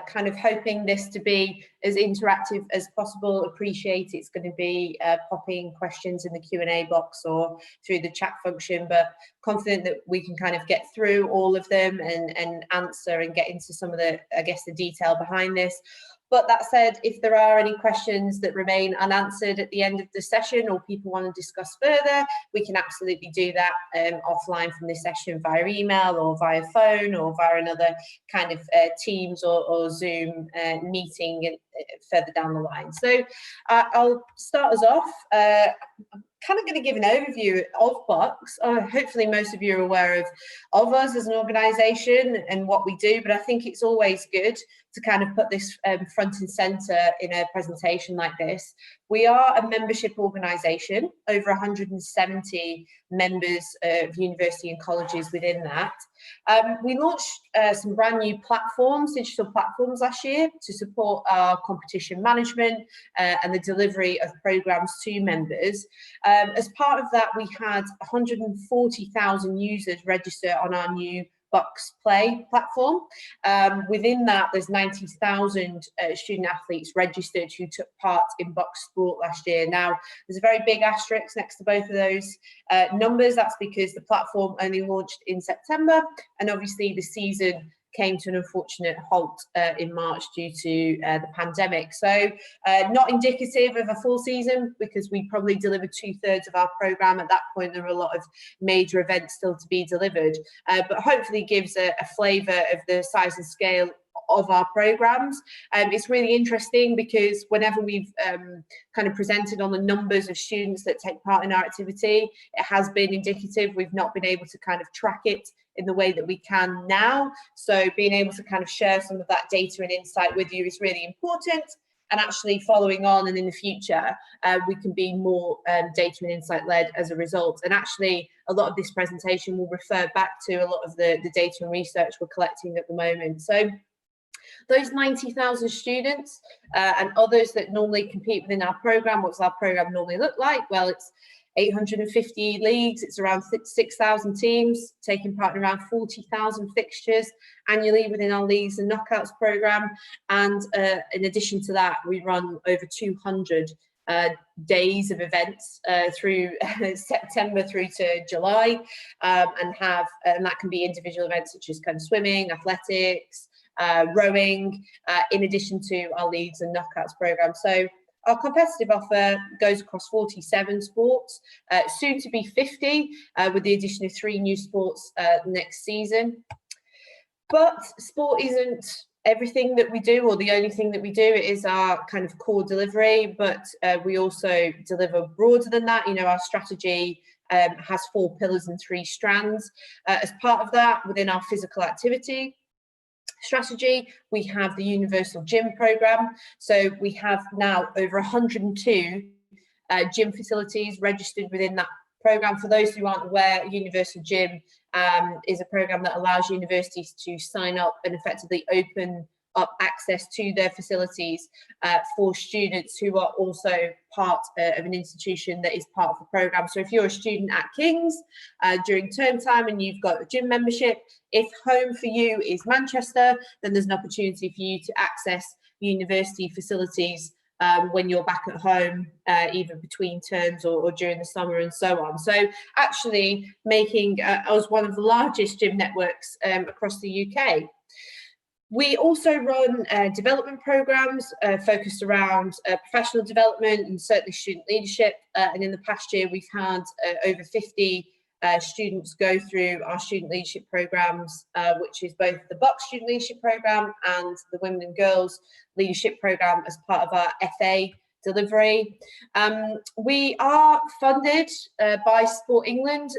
kind of hoping this to be as interactive as possible. Appreciate it's going to be popping questions in the Q&A box or through the chat function, but confident that we can kind of get through all of them and answer and get into some of the, I guess, the detail behind this. But that said, if there are any questions that remain unanswered at the end of the session or people want to discuss further, we can absolutely do that offline from this session via email or via phone or via another kind of Teams or Zoom meeting further down the line. So I'll start us off. Kind of going to give an overview of BUCS. Hopefully most of you are aware of us as an organisation and what we do, but I think it's always good to kind of put this front and centre in a presentation like this. We are a membership organisation, over 170 members of university and colleges within that. We launched some brand new platforms, digital platforms last year to support our competition management and the delivery of programmes to members. As part of that, we had 140,000 users register on our new BUCS Play platform. Within that, there's 90,000 student athletes registered who took part in BUCS Sport last year. Now, there's a very big asterisk next to both of those numbers. That's because the platform only launched in September, and obviously the season came to an unfortunate halt in March due to the pandemic. So not indicative of a full season, because we probably delivered 2/3 of our programme. At that point, there were a lot of major events still to be delivered, but hopefully gives a flavour of the size and scale of our programmes. It's really interesting because whenever we've kind of presented on the numbers of students that take part in our activity, it has been indicative. We've not been able to kind of track it in the way that we can now. So being able to kind of share some of that data and insight with you is really important. And actually following on and in the future, we can be more data and insight led as a result. And actually a lot of this presentation will refer back to a lot of the data and research we're collecting at the moment. So those 90,000 students and others that normally compete within our programme, what's our programme normally look like? Well, it's 850 leagues, it's around 6,000 teams taking part in around 40,000 fixtures annually within our leagues and knockouts programme. And in addition to that, we run over 200 days of events through September through to July, and that can be individual events such as kind of swimming, athletics, rowing, in addition to our leagues and knockouts programme. So our competitive offer goes across 47 sports, soon to be 50, with the addition of 3 new sports next season. But sport isn't everything that we do or the only thing that we do. It is our kind of core delivery, but we also deliver broader than that. You know, our strategy has 4 pillars and 3 strands. As part of that, within our physical activity strategy, we have the universal gym program. So we have now over 102 gym facilities registered within that program. For those who aren't aware, universal gym is a program that allows universities to sign up and effectively open up access to their facilities for students who are also part of an institution that is part of the programme. So if you're a student at King's during term time and you've got a gym membership, if home for you is Manchester, then there's an opportunity for you to access university facilities when you're back at home, either between terms or during the summer and so on. So actually making us one of the largest gym networks across the UK. We also run development programmes focused around professional development and certainly student leadership. And in the past year, we've had over 50 students go through our student leadership programmes, which is both the BUCS student leadership programme and the Women and Girls leadership programme as part of our FA delivery. We are funded by Sport England,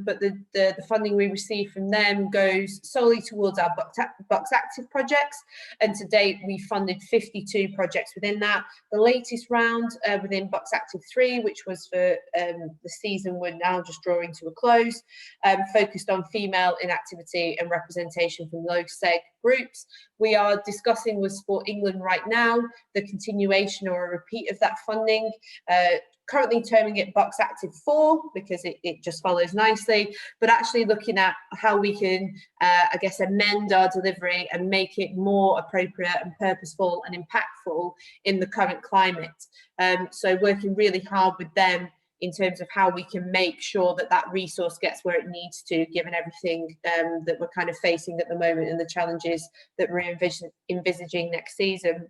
but the funding we receive from them goes solely towards our BUCS Active projects, and to date we funded 52 projects within that. The latest round within BUCS Active 3, which was for the season we're now just drawing to a close, focused on female inactivity and representation from low seg groups. We are discussing with Sport England right now the continuation or a repeat of of that funding, currently terming it BUCS Active 4 because it just follows nicely, but actually looking at how we can, I guess, amend our delivery and make it more appropriate and purposeful and impactful in the current climate. So working really hard with them in terms of how we can make sure that that resource gets where it needs to, given everything that we're kind of facing at the moment and the challenges that we're envisaging next season.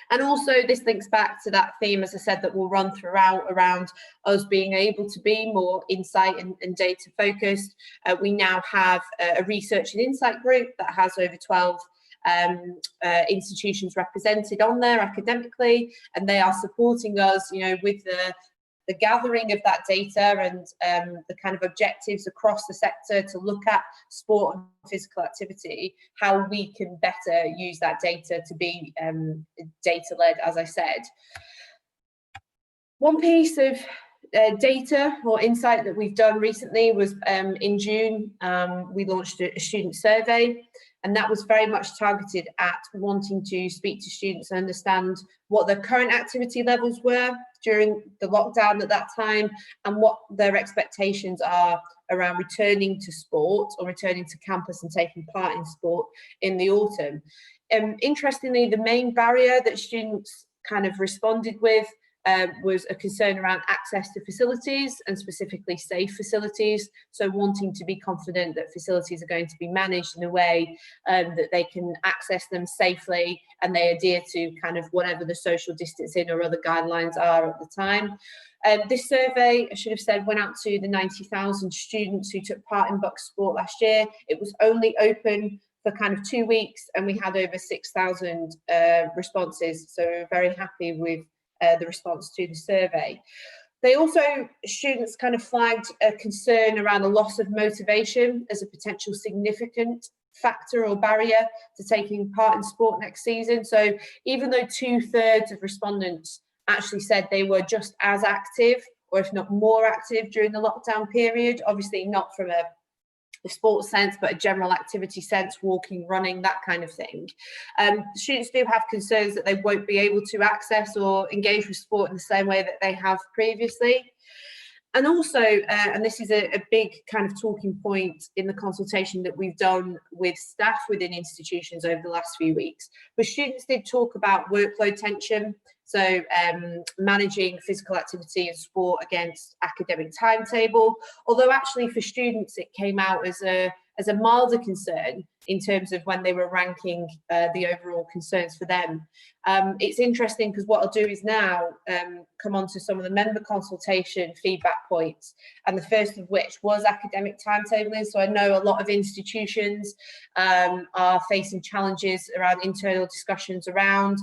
And also this links back to that theme, as I said, that we'll run throughout around us being able to be more insight and data focused. We now have a research and insight group that has over 12 institutions represented on there academically, and they are supporting us, you know, with the gathering of that data and the kind of objectives across the sector to look at sport and physical activity, how we can better use that data to be data-led, as I said. One piece of data or insight that we've done recently was in June, we launched a student survey, and that was very much targeted at wanting to speak to students and understand what their current activity levels were during the lockdown at that time and what their expectations are around returning to sport or returning to campus and taking part in sport in the autumn. Interestingly, the main barrier that students kind of responded with was a concern around access to facilities and specifically safe facilities. So wanting to be confident that facilities are going to be managed in a way that they can access them safely and they adhere to kind of whatever the social distancing or other guidelines are at the time. This survey, I should have said, went out to the 90,000 students who took part in BUCS sport last year. It was only open for kind of 2 weeks and we had over 6,000 responses. So we're very happy with the response to the survey. They also, students kind of flagged a concern around a loss of motivation as a potential significant factor or barrier to taking part in sport next season. So even though 2/3 of respondents actually said they were just as active or if not more active during the lockdown period, obviously not from a sports sense, but a general activity sense, walking, running, that kind of thing. Students do have concerns that they won't be able to access or engage with sport in the same way that they have previously. And also, and this is a big kind of talking point in the consultation that we've done with staff within institutions over the last few weeks, but students did talk about workload tension. So managing physical activity and sport against academic timetable, although actually for students it came out as a milder concern in terms of when they were ranking the overall concerns for them. It's interesting because what I'll do is now come on to some of the member consultation feedback points, and the first of which was academic timetabling. So I know a lot of institutions are facing challenges around internal discussions around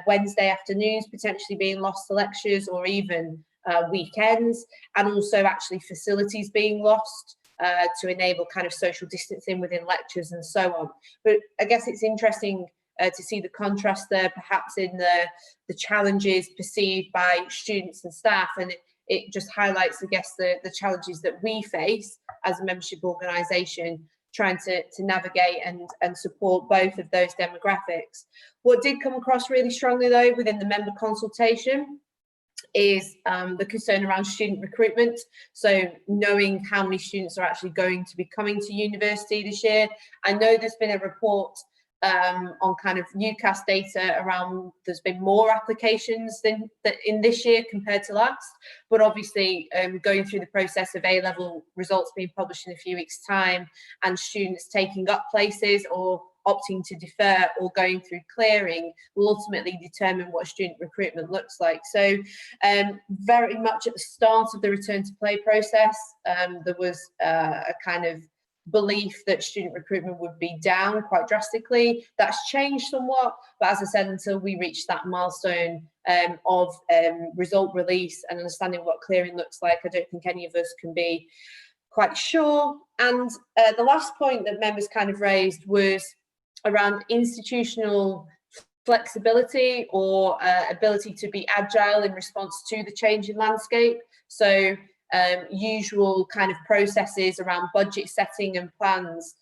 Wednesday afternoons potentially being lost to lectures or even weekends, and also actually facilities being lost to enable kind of social distancing within lectures and so on. But I guess it's interesting to see the contrast there, perhaps in the challenges perceived by students and staff, and it just highlights, I guess, the challenges that we face as a membership organisation, trying to navigate and support both of those demographics. What did come across really strongly though within the member consultation is the concern around student recruitment. So knowing how many students are actually going to be coming to university this year. I know there's been a report on kind of UCAS data around there's been more applications than in this year compared to last, but obviously going through the process of A-level results being published in a few weeks' time and students taking up places or opting to defer or going through clearing will ultimately determine what student recruitment looks like. So very much at the start of the return to play process, there was a kind of belief that student recruitment would be down quite drastically. That's changed somewhat, but as I said, until we reach that milestone of result release and understanding what clearing looks like, I don't think any of us can be quite sure. And the last point that members kind of raised was around institutional flexibility or ability to be agile in response to the changing landscape. So usual kind of processes around budget setting and plans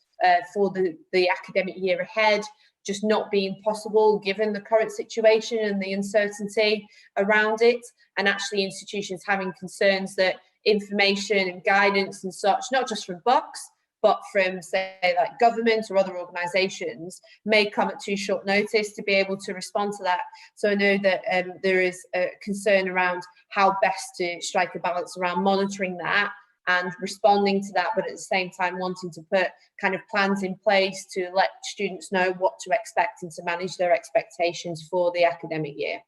for the academic year ahead, just not being possible given the current situation and the uncertainty around it, and actually institutions having concerns that information and guidance and such, not just from BUCS, but from, say, like government or other organisations, may come at too short notice to be able to respond to that. So I know that there is a concern around how best to strike a balance around monitoring that and responding to that, but at the same time wanting to put kind of plans in place to let students know what to expect and to manage their expectations for the academic year.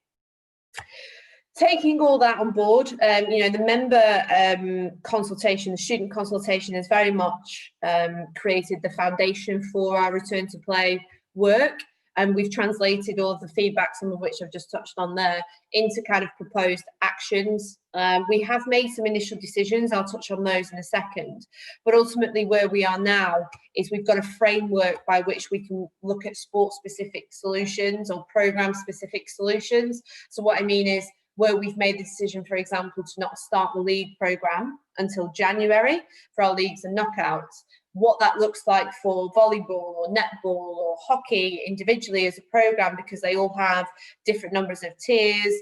Taking all that on board, you know, the member consultation, the student consultation has very much created the foundation for our return to play work. And we've translated all of the feedback, some of which I've just touched on there, into kind of proposed actions. We have made some initial decisions, I'll touch on those in a second, but ultimately where we are now is we've got a framework by which we can look at sport-specific solutions or program-specific solutions. So what I mean is, where we've made the decision, for example, to not start the league programme until January for our leagues and knockouts, what that looks like for volleyball or netball or hockey individually as a programme, because they all have different numbers of tiers,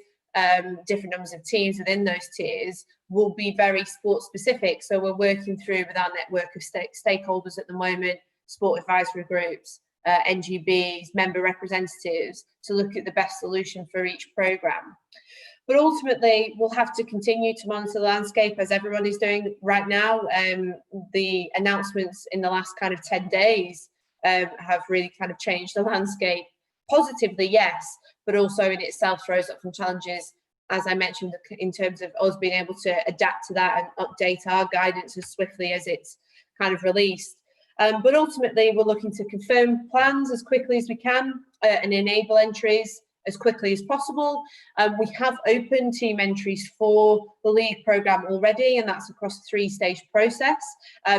different numbers of teams within those tiers, will be very sport specific. So we're working through with our network of stakeholders at the moment, sport advisory groups, NGBs, member representatives, to look at the best solution for each programme. But ultimately, we'll have to continue to monitor the landscape as everybody's doing right now. The announcements in the last kind of 10 days have really kind of changed the landscape positively, yes, but also in itself throws up some challenges, as I mentioned, in terms of us being able to adapt to that and update our guidance as swiftly as it's kind of released. But ultimately, we're looking to confirm plans as quickly as we can and enable entries as quickly as possible. We have opened team entries for the league programme already, and that's across a 3-stage process.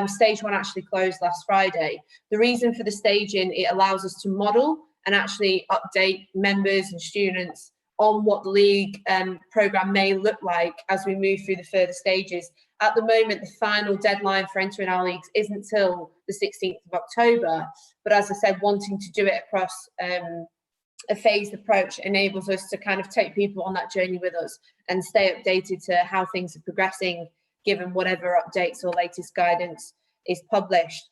Stage 1 actually closed last Friday. The reason for the staging, it allows us to model and actually update members and students on what the league programme may look like as we move through the further stages. At the moment, the final deadline for entering our leagues isn't until the 16th of October, but as I said, wanting to do it across a phased approach enables us to kind of take people on that journey with us and stay updated to how things are progressing, given whatever updates or latest guidance is published.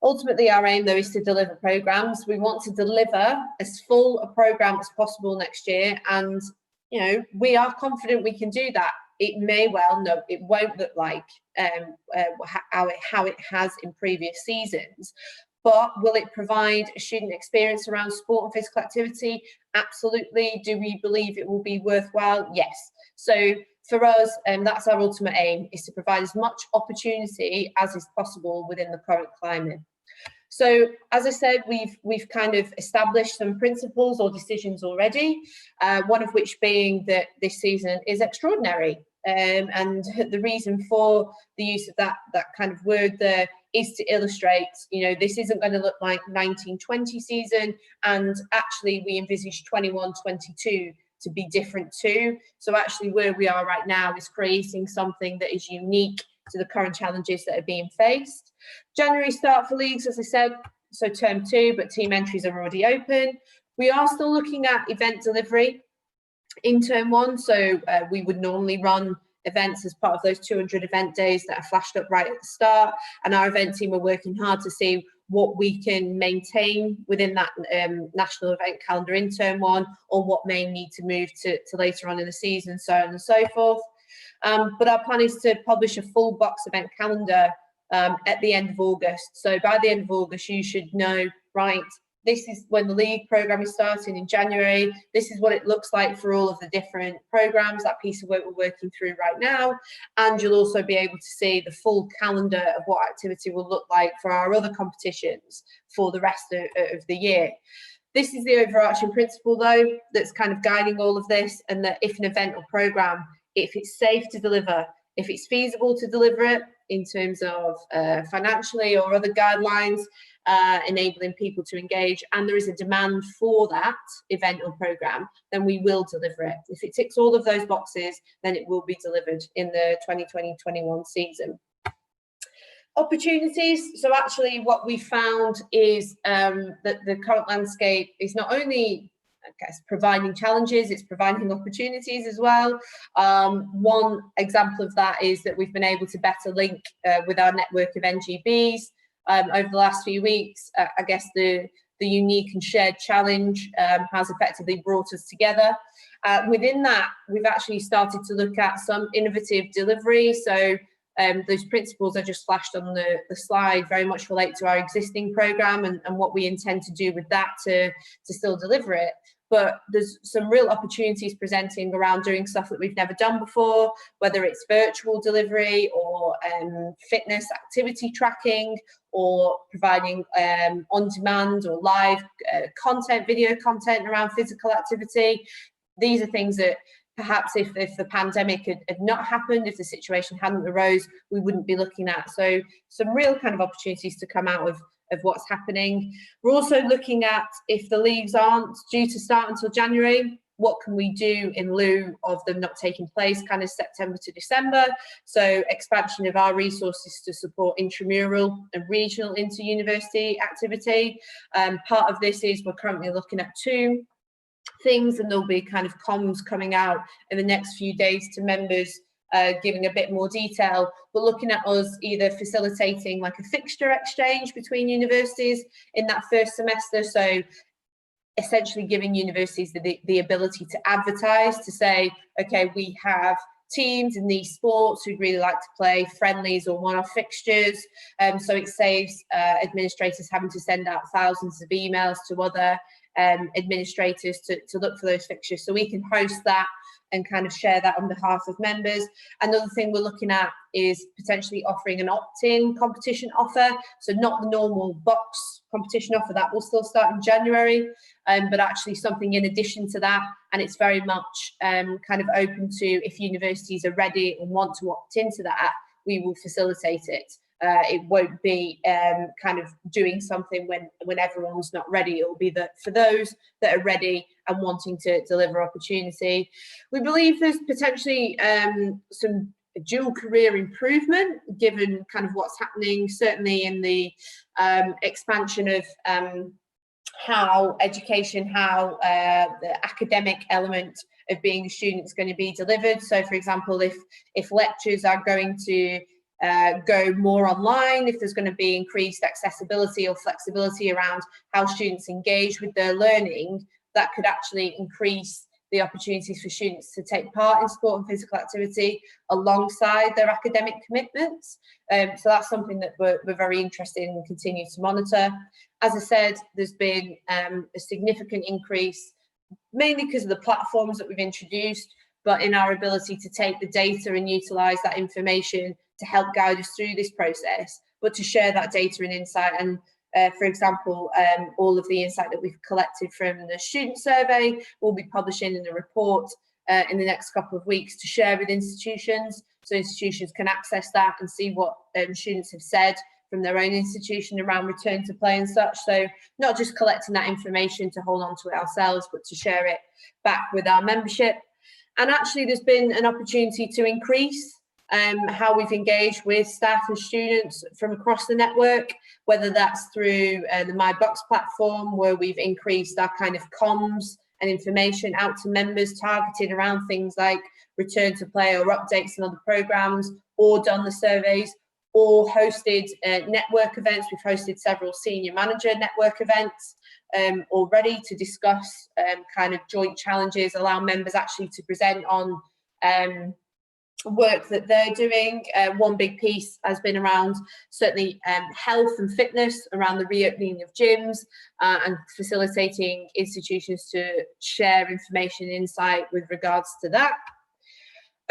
Ultimately, our aim, though, is to deliver programmes. We want to deliver as full a programme as possible next year, and you know, we are confident we can do that. It may well, no, it won't look like how it has in previous seasons. But will it provide a student experience around sport and physical activity? Absolutely. Do we believe it will be worthwhile? Yes. So for us, that's our ultimate aim, is to provide as much opportunity as is possible within the current climate. So as I said, we've kind of established some principles or decisions already, one of which being that this season is extraordinary. And the reason for the use of that kind of word there is to illustrate, you know, this isn't going to look like 1920 season, and actually we envisage 21-22 to be different too. So actually where we are right now is creating something that is unique to the current challenges that are being faced. January start for leagues, as I said, so term 2, but team entries are already open. We are still looking at event delivery in term 1, so we would normally run events as part of those 200 event days that are flashed up right at the start, and our event team are working hard to see what we can maintain within that national event calendar in term 1, or what may need to move to later on in the season, so on and so forth. But our plan is to publish a full BUCS event calendar at the end of August. So by the end of August, you should know, right, this is when the league programme is starting in January. This is what it looks like for all of the different programmes, that piece of work we're working through right now. And you'll also be able to see the full calendar of what activity will look like for our other competitions for the rest of the year. This is the overarching principle, though, that's kind of guiding all of this, and that if an event or programme, if it's safe to deliver, if it's feasible to deliver it in terms of financially or other guidelines, enabling people to engage, and there is a demand for that event or programme, then we will deliver it. If it ticks all of those boxes, then it will be delivered in the 2020-21 season. Opportunities. So actually what we found is that the current landscape is not only, I guess, providing challenges, it's providing opportunities as well. One example of that is that we've been able to better link with our network of NGBs over the last few weeks. I guess the unique and shared challenge has effectively brought us together. Within that, we've actually started to look at some innovative delivery. So those principles I just flashed on the slide very much relate to our existing programme and what we intend to do with that to still deliver it. But there's some real opportunities presenting around doing stuff that we've never done before, whether it's virtual delivery or fitness activity tracking, or providing on-demand or live content, video content around physical activity. These are things that perhaps if the pandemic had not happened, if the situation hadn't arose, we wouldn't be looking at. So some real kind of opportunities to come out of what's happening. We're also looking at, if the leagues aren't due to start until January, what can we do in lieu of them not taking place kind of September to December? So expansion of our resources to support intramural and regional inter-university activity. Part of this is we're currently looking at 2 things, and there'll be kind of comms coming out in the next few days to members, giving a bit more detail. But looking at us either facilitating like a fixture exchange between universities in that first semester, so essentially giving universities the ability to advertise, to say, okay, we have teams in these sports who'd really like to play friendlies or one-off fixtures. So it saves administrators having to send out thousands of emails to other administrators to look for those fixtures. So we can host that and kind of share that on behalf of members. Another thing we're looking at is potentially offering an opt-in competition offer. So not the normal BUCS competition offer, that will still start in January, but actually something in addition to that. And it's very much kind of open to, if universities are ready and want to opt into that, we will facilitate it. It won't be kind of doing something when everyone's not ready. It will be that for those that are ready and wanting to deliver opportunity. We believe there's potentially some dual career improvement given kind of what's happening, certainly in the expansion of how education, how the academic element of being a student is going to be delivered. So for example, if lectures are going to go more online, if there's going to be increased accessibility or flexibility around how students engage with their learning, that could actually increase the opportunities for students to take part in sport and physical activity alongside their academic commitments. So that's something that we're very interested in and continue to monitor. As I said, there's been a significant increase, mainly because of the platforms that we've introduced, but in our ability to take the data and utilise that information to help guide us through this process, but to share that data and insight. And for example, all of the insight that we've collected from the student survey, we'll be publishing in a report in the next couple of weeks to share with institutions, so institutions can access that and see what students have said from their own institution around return to play and such. So not just collecting that information to hold on to it ourselves, but to share it back with our membership. And actually there's been an opportunity to increase how we've engaged with staff and students from across the network, whether that's through the MyBUCS platform, where we've increased our kind of comms and information out to members targeted around things like return to play or updates and other programs, or done the surveys, or hosted network events. We've hosted several senior manager network events already to discuss kind of joint challenges, allow members actually to present on work that they're doing. One big piece has been around certainly health and fitness, around the reopening of gyms and facilitating institutions to share information and insight with regards to that.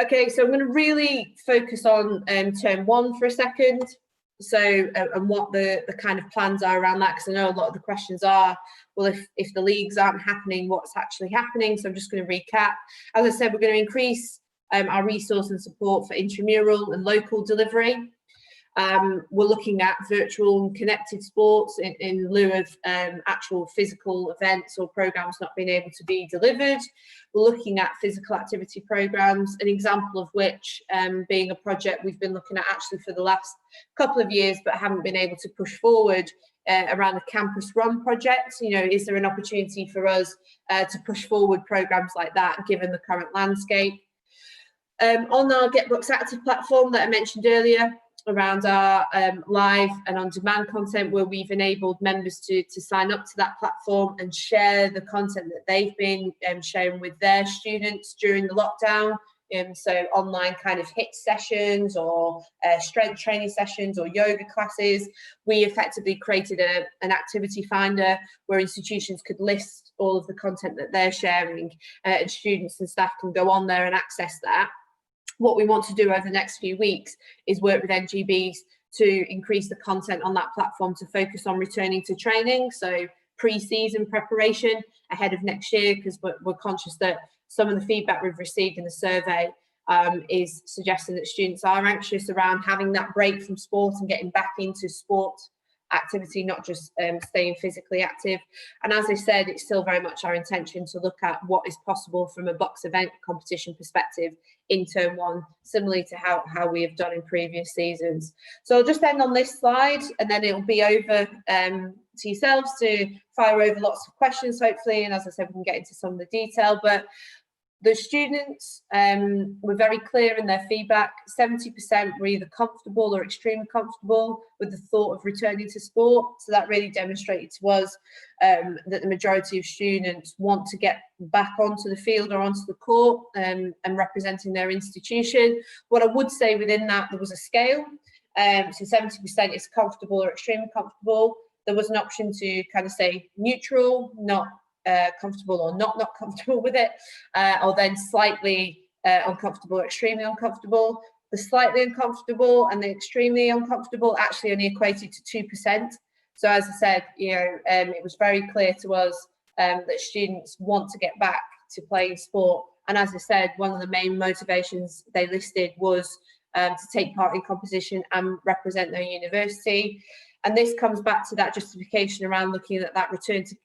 Okay, so I'm going to really focus on term 1 for a second. So and what the kind of plans are around that, because I know a lot of the questions are, well, if the leagues aren't happening, what's actually happening? So I'm just going to recap. As I said, we're going to increase our resource and support for intramural and local delivery. We're looking at virtual and connected sports in lieu of actual physical events or programmes not being able to be delivered. We're looking at physical activity programmes, an example of which being a project we've been looking at actually for the last couple of years but haven't been able to push forward around the Campus Run project. You know, is there an opportunity for us to push forward programmes like that given the current landscape? On our Get BUCS Active platform that I mentioned earlier, around our live and on-demand content, where we've enabled members to sign up to that platform and share the content that they've been sharing with their students during the lockdown. So online kind of HIIT sessions or strength training sessions or yoga classes. We effectively created an activity finder where institutions could list all of the content that they're sharing, and students and staff can go on there and access that. What we want to do over the next few weeks is work with NGBs to increase the content on that platform to focus on returning to training, so pre-season preparation ahead of next year, because we're conscious that some of the feedback we've received in the survey is suggesting that students are anxious around having that break from sport and getting back into sport activity, not just staying physically active. And as I said, it's still very much our intention to look at what is possible from a BUCS event competition perspective in term one, similarly to how we have done in previous seasons. So I'll just end on this slide, and then it'll be over to yourselves to fire over lots of questions, hopefully. And as I said, we can get into some of the detail, but the students were very clear in their feedback. 70% were either comfortable or extremely comfortable with the thought of returning to sport. So that really demonstrated to us that the majority of students want to get back onto the field or onto the court and representing their institution. What I would say within that, there was a scale. So 70% is comfortable or extremely comfortable. There was an option to kind of say neutral, not comfortable or not comfortable with it, or then slightly uncomfortable or extremely uncomfortable. The slightly uncomfortable and the extremely uncomfortable actually only equated to 2%. So as I said, you know, it was very clear to us that students want to get back to playing sport. And as I said, one of the main motivations they listed was to take part in competition and represent their university. And this comes back to that justification around looking at that return to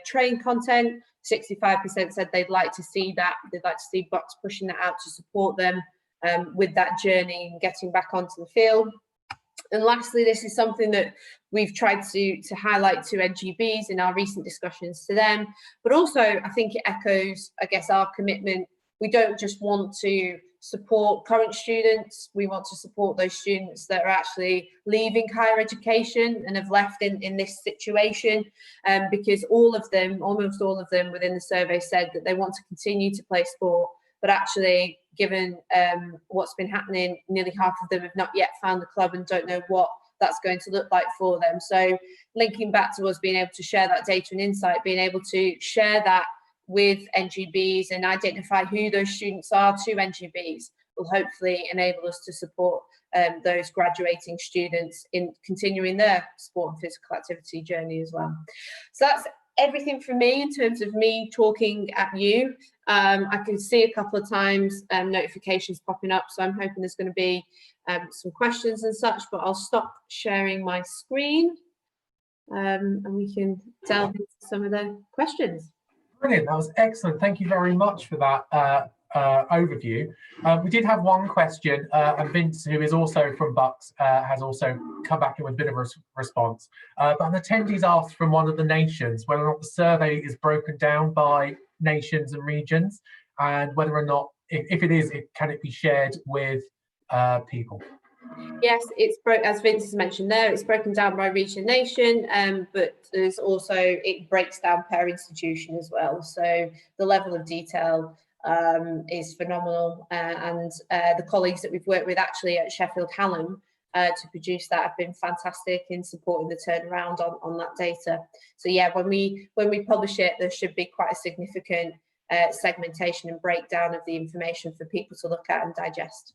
train content. 65% said they'd like to see that. They'd like to see BUCS pushing that out to support them with that journey and getting back onto the field. And lastly, this is something that we've tried to highlight to NGBs in our recent discussions to them, but also I think it echoes, I guess, our commitment. We don't just want to support current students, we want to support those students that are actually leaving higher education and have left in this situation, because all of them, almost all of them within the survey said that they want to continue to play sport, but actually given what's been happening, nearly half of them have not yet found the club and don't know what that's going to look like for them. So linking back to us being able to share that data and insight, being able to share that with NGBs and identify who those students are to NGBs will hopefully enable us to support those graduating students in continuing their sport and physical activity journey as well. So that's everything from me in terms of me talking at you. I can see a couple of times notifications popping up, so I'm hoping there's going to be some questions and such, but I'll stop sharing my screen and we can delve into some of the questions. Brilliant, that was excellent. Thank you very much for that overview. We did have one question, and Vince, who is also from BUCS, has also come back in with a bit of a response. But an attendee's asked from one of the nations whether or not the survey is broken down by nations and regions, and whether or not, if it is, can it be shared with people? Yes, it's as Vince has mentioned there, it's broken down by region and nation, but there's also, it breaks down per institution as well. So the level of detail is phenomenal, and the colleagues that we've worked with actually at Sheffield Hallam to produce that have been fantastic in supporting the turnaround on that data. So yeah, when we publish it, there should be quite a significant segmentation and breakdown of the information for people to look at and digest.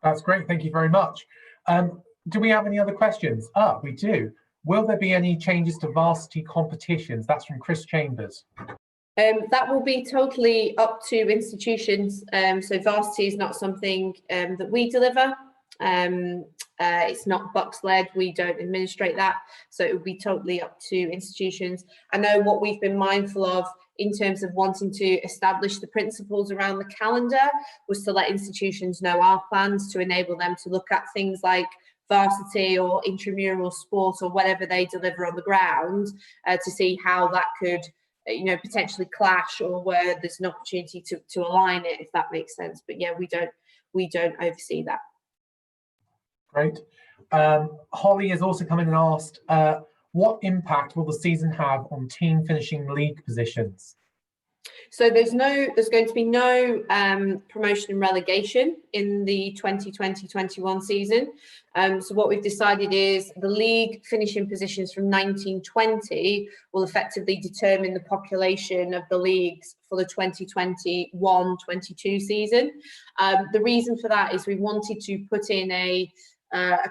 That's great, thank you very much. Do we have any other questions? We do. Will there be any changes to varsity competitions? That's from Chris Chambers. That will be totally up to institutions. So varsity is not something that we deliver. It's not BUCS led, we don't administrate that, so it would be totally up to institutions. I know what we've been mindful of in terms of wanting to establish the principles around the calendar was to let institutions know our plans to enable them to look at things like varsity or intramural sport or whatever they deliver on the ground, to see how that could potentially clash, or where there's an opportunity to align it, if that makes sense. But yeah, we don't oversee that. Great. Holly has also come in and asked, what impact will the season have on team finishing league positions? So there's going to be no promotion and relegation in the 2020-21 season. So what we've decided is the league finishing positions from 1920 will effectively determine the population of the leagues for the 2021-22 season. The reason for that is we wanted to put in a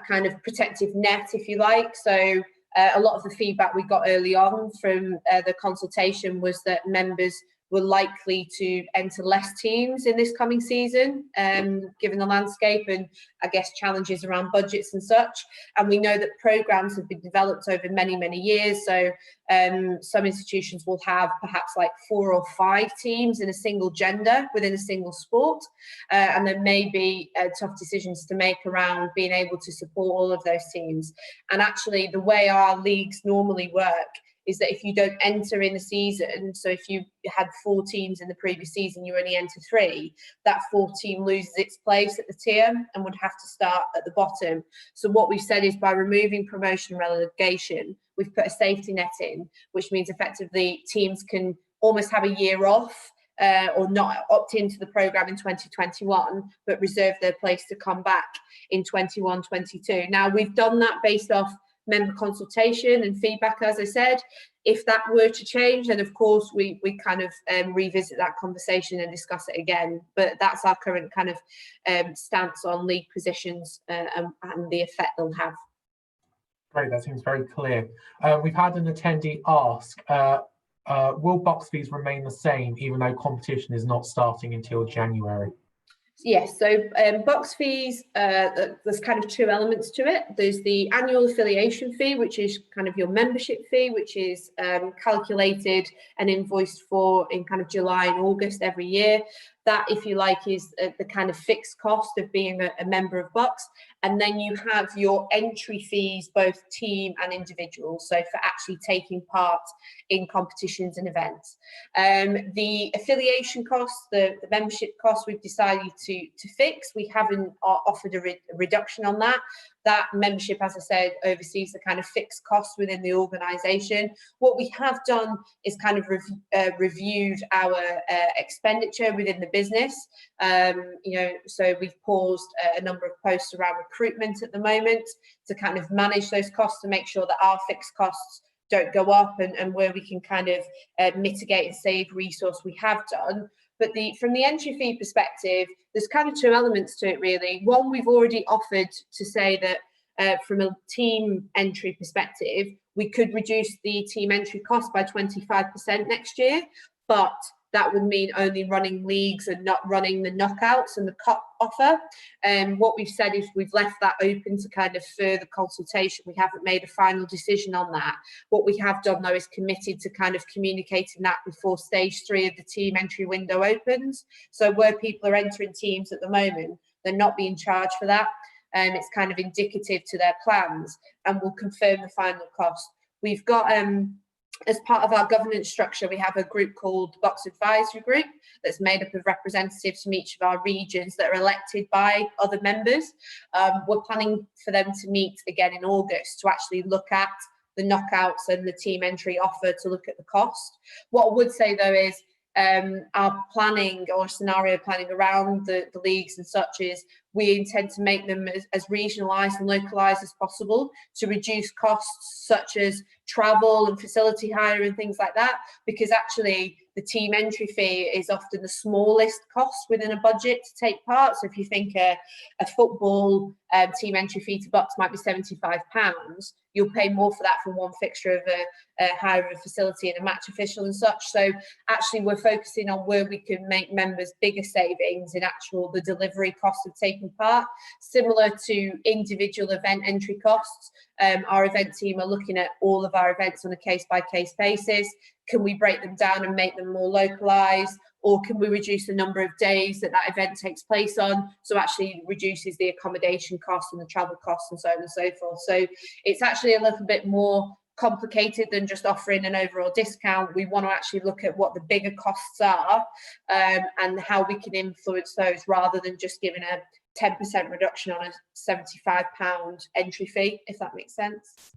kind of protective net, if you like. So a lot of the feedback we got early on from the consultation was that members were likely to enter less teams in this coming season, given the landscape and I guess challenges around budgets and such. And we know that programmes have been developed over many, many years. So some institutions will have perhaps like 4 or 5 teams in a single gender within a single sport. And there may be tough decisions to make around being able to support all of those teams. And actually the way our leagues normally work is that if you don't enter in the season, so if you had 4 teams in the previous season, you only enter 3, that 4th team loses its place at the tier and would have to start at the bottom. So what we've said is by removing promotion and relegation, we've put a safety net in, which means effectively teams can almost have a year off or not opt into the programme in 2021, but reserve their place to come back in 21-22. Now, we've done that based off member consultation and feedback, as I said. If that were to change, then of course we kind of revisit that conversation and discuss it again. But that's our current kind of stance on league positions and the effect they'll have. Great, that seems very clear. We've had an attendee ask, will BUCS fees remain the same even though competition is not starting until January? Yes, so BUCS fees, there's kind of 2 elements to it. There's the annual affiliation fee, which is kind of your membership fee, which is calculated and invoiced for in kind of July and August every year. That, if you like, is the kind of fixed cost of being a member of BUCS. And then you have your entry fees, both team and individual, so for actually taking part in competitions and events. The affiliation costs, the membership costs, we've decided to fix. We haven't offered a reduction on that. That membership, as I said, oversees the kind of fixed costs within the organisation. What we have done is kind of reviewed our expenditure within the business. So we've paused a number of posts around recruitment at the moment to kind of manage those costs to make sure that our fixed costs don't go up, and where we can kind of mitigate and save resource we have done. But from the entry fee perspective, there's kind of 2 elements to it really. One, we've already offered to say that from a team entry perspective, we could reduce the team entry cost by 25% next year, but that would mean only running leagues and not running the knockouts and the cup offer. And what we've said is we've left that open to kind of further consultation. We haven't made a final decision on that. What we have done though is committed to kind of communicating that before stage 3 of the team entry window opens. So where people are entering teams at the moment, they're not being charged for that. And it's kind of indicative to their plans, and we'll confirm the final cost. We've got as part of our governance structure, we have a group called BUCS Advisory Group that's made up of representatives from each of our regions that are elected by other members. We're planning for them to meet again in August to actually look at the knockouts and the team entry offer, to look at the cost. What I would say though is our planning or scenario planning around the leagues and such is we intend to make them as regionalised and localised as possible to reduce costs such as travel and facility hire and things like that, because actually the team entry fee is often the smallest cost within a budget to take part. So if you think a football team entry fee to BUCS might be £75, you'll pay more for that from one fixture of a hire of a facility and a match official and such. So actually we're focusing on where we can make members bigger savings in the delivery cost of taking part. Similar to individual event entry costs, our event team are looking at all of our events on a case-by-case basis. Can we break them down and make them more localised, or can we reduce the number of days that event takes place on, so actually reduces the accommodation costs and the travel costs and so on and so forth. So it's actually a little bit more complicated than just offering an overall discount. We want to actually look at what the bigger costs are and how we can influence those, rather than just giving a 10% reduction on a £75 entry fee, if that makes sense.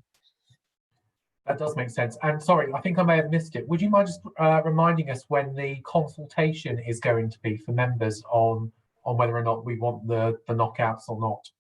That does make sense. And sorry, I think I may have missed it. Would you mind just reminding us when the consultation is going to be for members on whether or not we want the knockouts or not?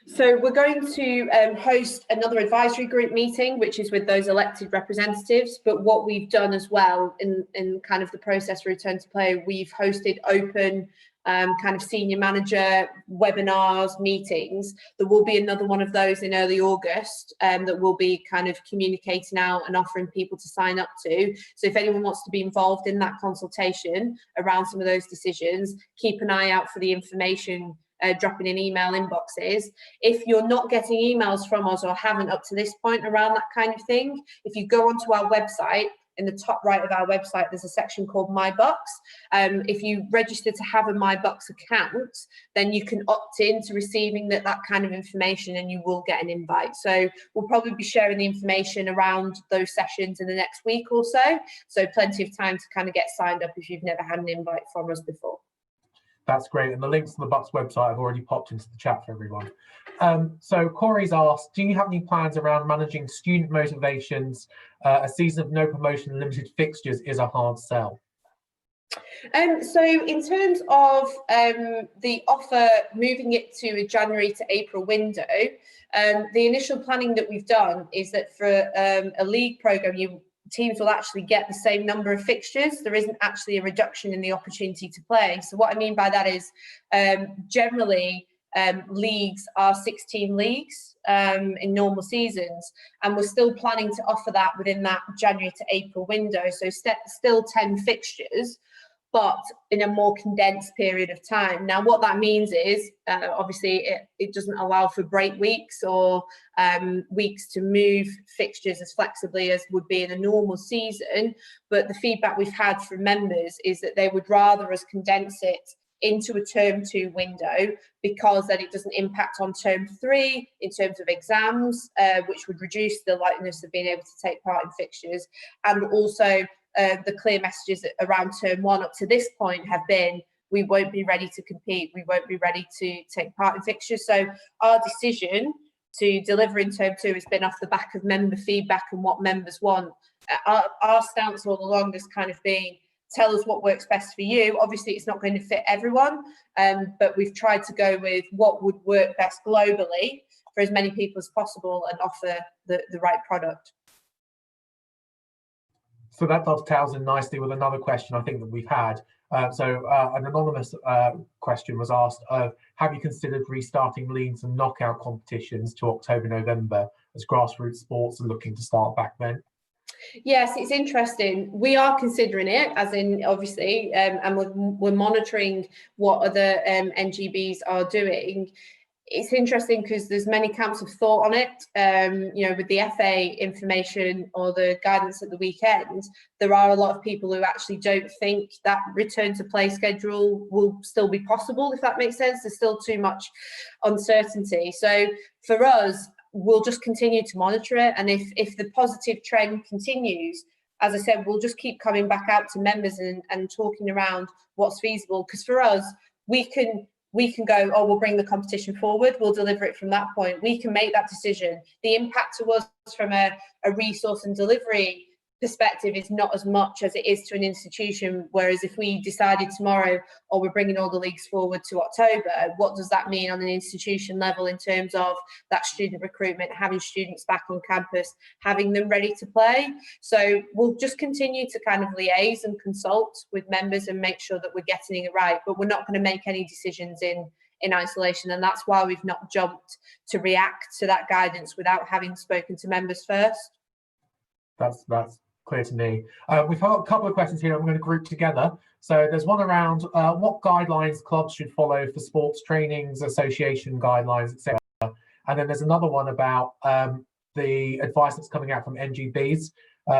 So we're going to host another advisory group meeting, which is with those elected representatives. But what we've done as well in kind of the process for return to play, we've hosted open kind of senior manager webinars, meetings. There will be another one of those in early August that will be kind of communicating out and offering people to sign up to. So if anyone wants to be involved in that consultation around some of those decisions, keep an eye out for the information dropping in email inboxes. If you're not getting emails from us or haven't up to this point around that kind of thing, if you go onto our website, in the top right of our website, there's a section called My BUCS. If you register to have a My BUCS account, then you can opt in to receiving that kind of information, and you will get an invite. So we'll probably be sharing the information around those sessions in the next week or so. So plenty of time to kind of get signed up if you've never had an invite from us before. That's great. And the links to the BUCS website have already popped into the chat for everyone. So Corey's asked, do you have any plans around managing student motivations? A season of no promotion and limited fixtures is a hard sell. So in terms of the offer, moving it to a January to April window, the initial planning that we've done is that for a league programme, teams will actually get the same number of fixtures. There isn't actually a reduction in the opportunity to play. So what I mean by that is generally leagues are 16 leagues in normal seasons, and we're still planning to offer that within that January to April window. So still 10 fixtures, but in a more condensed period of time. Now, what that means is, obviously, it doesn't allow for break weeks or weeks to move fixtures as flexibly as would be in a normal season. But the feedback we've had from members is that they would rather us condense it into a term 2 window, because then it doesn't impact on term 3 in terms of exams, which would reduce the likeliness of being able to take part in fixtures. And also the clear messages around term 1 up to this point have been, we won't be ready to compete, we won't be ready to take part in fixtures. So our decision to deliver in term 2 has been off the back of member feedback and what members want. Our stance all along has kind of been, tell us what works best for you. Obviously, it's not going to fit everyone, but we've tried to go with what would work best globally for as many people as possible and offer the right product. So that dovetails in nicely with another question I think that we've had. So an anonymous question was asked, have you considered restarting leagues and knockout competitions to October, November, as grassroots sports are looking to start back then? Yes, it's interesting. We are considering it, as in obviously, and we're monitoring what other NGBs are doing. It's interesting because there's many camps of thought on it. You know, with the FA information or the guidance at the weekend, there are a lot of people who actually don't think that return to play schedule will still be possible, if that makes sense. There's still too much uncertainty. So for us, we'll just continue to monitor it, and if the positive trend continues, as I said, we'll just keep coming back out to members and talking around what's feasible. Because for us, we can go, oh, we'll bring the competition forward, we'll deliver it from that point. We can make that decision. The impact to us from a resource and delivery perspective is not as much as it is to an institution. Whereas if we decided tomorrow, or we're bringing all the leagues forward to October, what does that mean on an institution level in terms of that student recruitment, having students back on campus, having them ready to play? So we'll just continue to kind of liaise and consult with members and make sure that we're getting it right, but we're not going to make any decisions in isolation, and that's why we've not jumped to react to that guidance without having spoken to members first. That's clear to me. We've got a couple of questions here I'm going to group together. So there's one around what guidelines clubs should follow for sports trainings, association guidelines, etc. And then there's another one about the advice that's coming out from NGBs,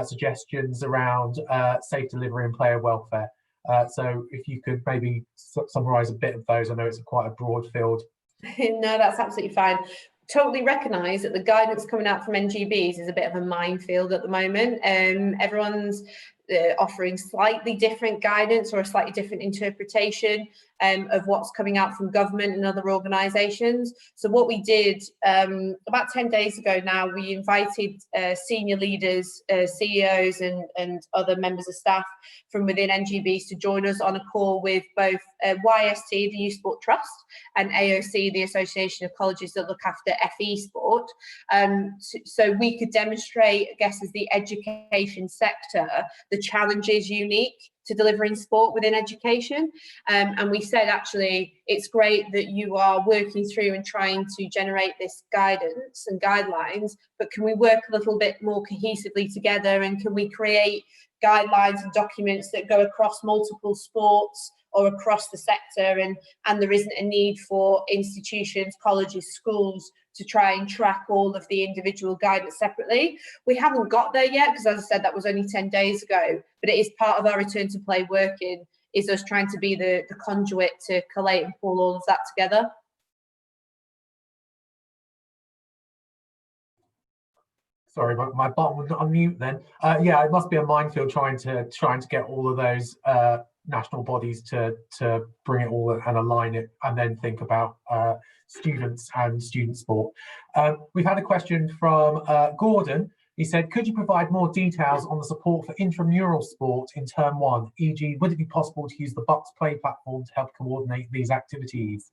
suggestions around safe delivery and player welfare. So if you could maybe summarise a bit of those. I know it's quite a broad field. No, that's absolutely fine. Totally recognise that the guidance coming out from NGBs is a bit of a minefield at the moment. Everyone's offering slightly different guidance or a slightly different interpretation of what's coming out from government and other organisations. So what we did about 10 days ago now, we invited senior leaders, CEOs and other members of staff from within NGBs to join us on a call with both YST, the Youth Sport Trust, and AOC, the Association of Colleges that look after FE sport. So we could demonstrate, I guess, as the education sector, the challenges unique to delivering sport within education. And we said, actually, it's great that you are working through and trying to generate this guidance and guidelines, but can we work a little bit more cohesively together, and can we create guidelines and documents that go across multiple sports or across the sector, and there isn't a need for institutions, colleges, schools to try and track all of the individual guidance separately. We haven't got there yet, because as I said, that was only 10 days ago, but it is part of our return to play working, is us trying to be the conduit to collate and pull all of that together. Sorry, my button was not on mute then. Yeah, it must be a minefield trying to get all of those national bodies to bring it all and align it, and then think about students and student sport. We've had a question from Gordon. He said, could you provide more details on the support for intramural sport in term 1, e.g. would it be possible to use the BUCS Play platform to help coordinate these activities?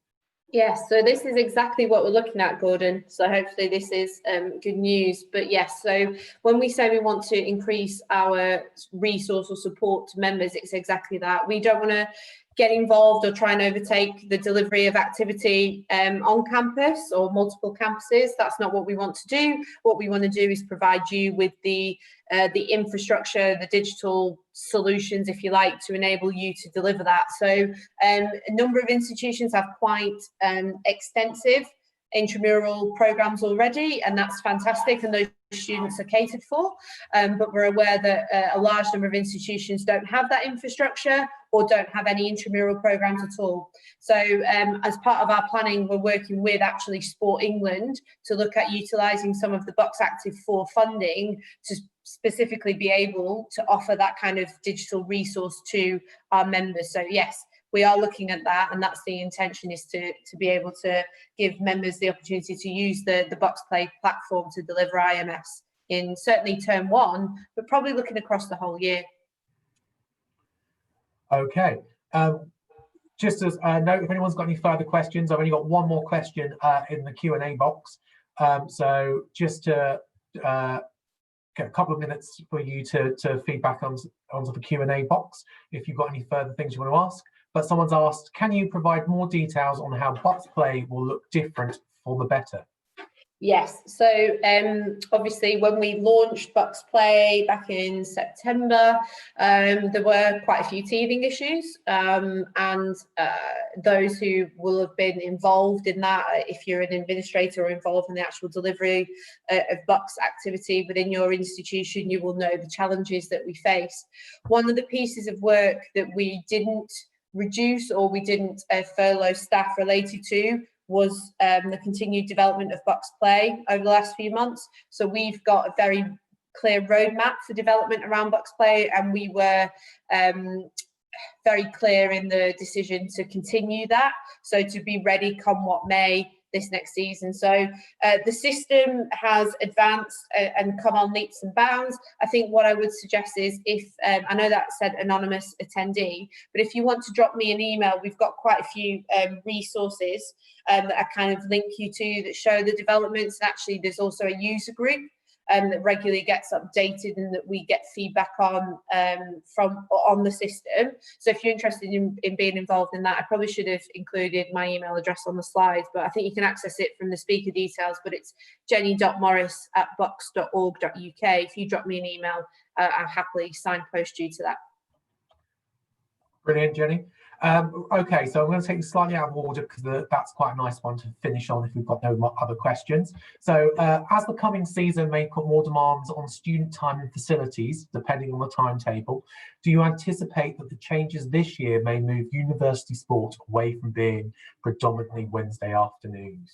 Yes, so this is exactly what we're looking at, Gordon. So hopefully this is good news. But yes, so when we say we want to increase our resource or support to members, it's exactly that. We don't want to get involved or try and overtake the delivery of activity on campus or multiple campuses. That's not what we want to do. What we want to do is provide you with the infrastructure, the digital solutions, if you like, to enable you to deliver that. So a number of institutions have quite extensive intramural programs already, and that's fantastic, and those students are catered for, but we're aware that a large number of institutions don't have that infrastructure or don't have any intramural programs at all. So as part of our planning, we're working with actually Sport England to look at utilising some of the BUCS Active 4 funding to specifically be able to offer that kind of digital resource to our members. So yes, we are looking at that, and that's the intention, is to be able to give members the opportunity to use the BUCS Play platform to deliver IMS in certainly term 1, but probably looking across the whole year. Okay. Just as a note, if anyone's got any further questions, I've only got one more question in the Q&A box. So just to get a couple of minutes for you to feedback onto the Q&A box if you've got any further things you want to ask. But someone's asked, can you provide more details on how BUCS Play will look different for the better? Yes, so obviously when we launched BUCS Play back in September, there were quite a few teething issues, and those who will have been involved in that, if you're an administrator or involved in the actual delivery of BUCS activity within your institution, you will know the challenges that we face. One of the pieces of work that we didn't reduce or we didn't furlough staff related to was the continued development of BUCS Play over the last few months. So we've got a very clear roadmap for development around BUCS Play, and we were very clear in the decision to continue that. So to be ready come what may, this next season. So the system has advanced and come on leaps and bounds. I think what I would suggest is, if I know that said anonymous attendee, but if you want to drop me an email, we've got quite a few resources that I kind of link you to that show the developments. And actually, there's also a user group that regularly gets updated and that we get feedback on on the system. So if you're interested in being involved in that, I probably should have included my email address on the slides, but I think you can access it from the speaker details, but it's jenny.morris@bucs.org.uk. If you drop me an email, I'll happily signpost you to that. Brilliant, Jenny. Okay, so I'm going to take this slightly out of order because that's quite a nice one to finish on if we've got no other questions. So as the coming season may put more demands on student time and facilities, depending on the timetable, do you anticipate that the changes this year may move university sport away from being predominantly Wednesday afternoons?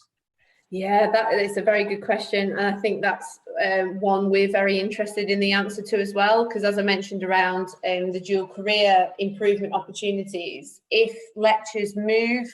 Yeah, that is a very good question. And I think that's one we're very interested in the answer to as well, because as I mentioned around the dual career improvement opportunities, if lectures move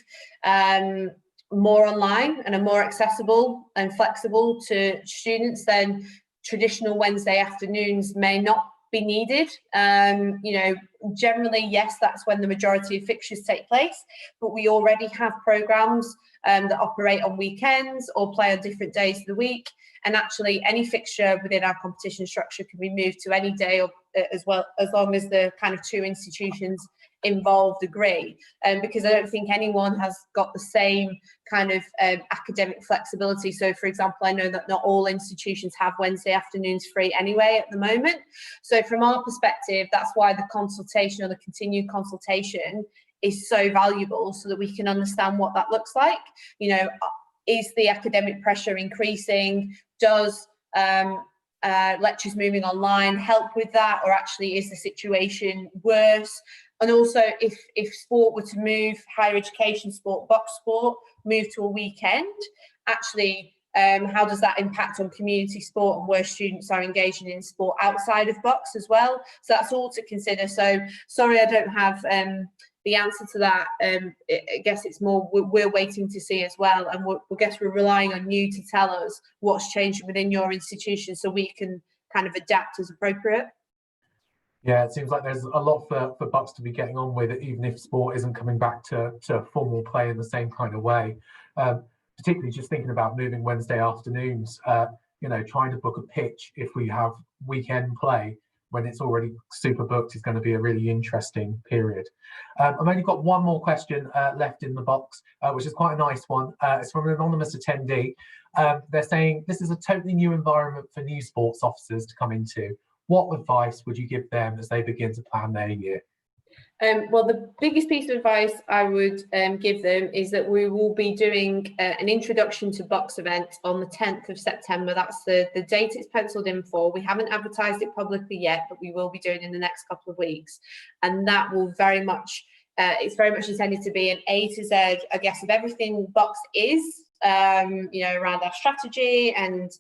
more online and are more accessible and flexible to students, then traditional Wednesday afternoons may not be needed. You know, generally, yes, that's when the majority of fixtures take place, but we already have programmes that operate on weekends or play on different days of the week. And actually, any fixture within our competition structure can be moved to any day, or as well, as long as the kind of two institutions involved agree. Because I don't think anyone has got the same kind of academic flexibility. So, for example, I know that not all institutions have Wednesday afternoons free anyway at the moment. So from our perspective, that's why the consultation or the continued consultation is so valuable, so that we can understand what that looks like. You know, is the academic pressure increasing? Does lectures moving online help with that, or actually is the situation worse? And also, if sport were to move, higher education sport, BUCS sport, move to a weekend, actually, how does that impact on community sport and where students are engaging in sport outside of BUCS as well? So that's all to consider. So sorry, I don't have the answer to that. I guess it's more we're waiting to see as well, and I guess we're relying on you to tell us what's changing within your institution so we can kind of adapt as appropriate. Yeah, it seems like there's a lot for BUCS to be getting on with, even if sport isn't coming back to formal play in the same kind of way. Particularly just thinking about moving Wednesday afternoons, you know, trying to book a pitch if we have weekend play when it's already super booked is going to be a really interesting period. I've only got one more question left in the box, which is quite a nice one. It's from an anonymous attendee. They're saying this is a totally new environment for new sports officers to come into. What advice would you give them as they begin to plan their year? Well, the biggest piece of advice I would give them is that we will be doing an introduction to BUCS event on the 10th of September. That's the date it's penciled in for. We haven't advertised it publicly yet, but we will be doing it in the next couple of weeks. And that will very much, it's very much intended to be an A to Z, I guess, of everything BUCS is. You know, around our strategy and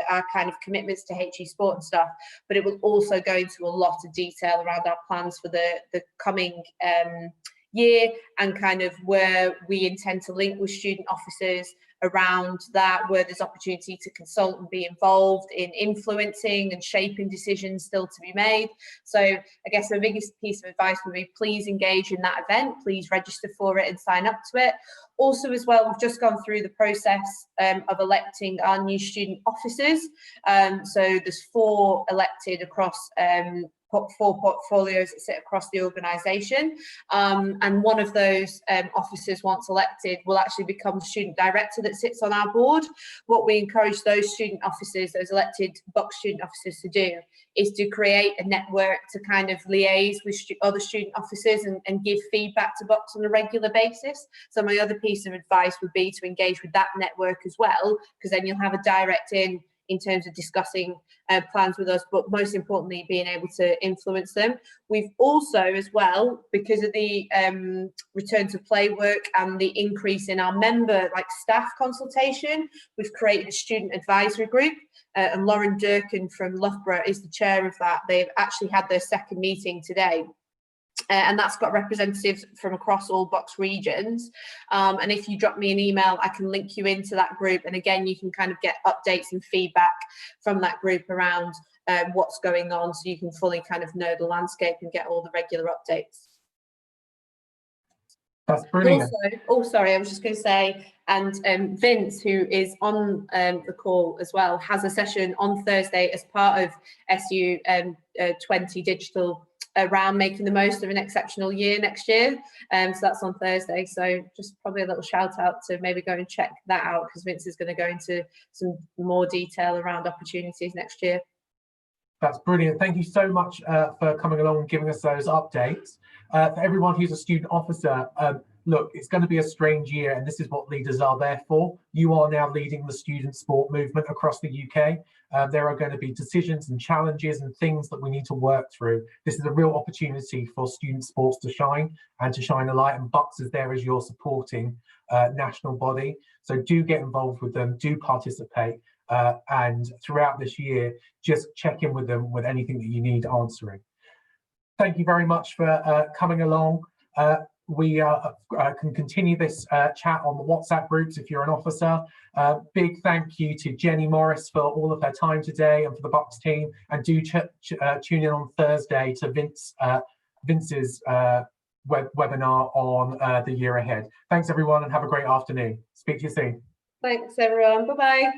our kind of commitments to HE sport and stuff, but it will also go into a lot of detail around our plans for the coming year, and kind of where we intend to link with student officers around that, where there's opportunity to consult and be involved in influencing and shaping decisions still to be made. So I guess the biggest piece of advice would be, please engage in that event, please register for it and sign up to it. Also as well, we've just gone through the process of electing our new student officers. So there's 4 elected across 4 portfolios that sit across the organisation, and one of those officers, once elected, will actually become the student director that sits on our board. What we encourage those student officers, those elected BUCS student officers, to do is to create a network to kind of liaise with other student officers and give feedback to BUCS on a regular basis. So my other piece of advice would be to engage with that network as well, because then you'll have a direct in terms of discussing plans with us, but most importantly, being able to influence them. We've also, as well, because of the return to play work and the increase in our member, staff consultation, we've created a student advisory group, and Lauren Durkin from Loughborough is the chair of that. They've actually had their second meeting today. And that's got representatives from across all BUCS regions. And if you drop me an email, I can link you into that group. And again, you can kind of get updates and feedback from that group around what's going on, so you can fully kind of know the landscape and get all the regular updates. That's brilliant. Also, sorry, I was just going to say, and Vince, who is on the call as well, has a session on Thursday as part of SU 20 Digital around making the most of an exceptional year next year. So that's on Thursday. So just probably a little shout out to maybe go and check that out, because Vince is going to go into some more detail around opportunities next year. That's brilliant. Thank you so much for coming along and giving us those updates. For everyone who's a student officer, look, it's going to be a strange year, and this is what leaders are there for. You are now leading the student sport movement across the UK. There are going to be decisions and challenges and things that we need to work through. This is a real opportunity for student sports to shine and to shine a light, and BUCS is there as your supporting national body. So do get involved with them, do participate. And throughout this year, just check in with them with anything that you need answering. Thank you very much for coming along. We can continue this chat on the WhatsApp groups if you're an officer. Big thank you to Jenny Morris for all of her time today and for the BUCS team. And do tune in on Thursday to Vince's webinar on the year ahead. Thanks everyone, and have a great afternoon. Speak to you soon. Thanks everyone. Bye-bye.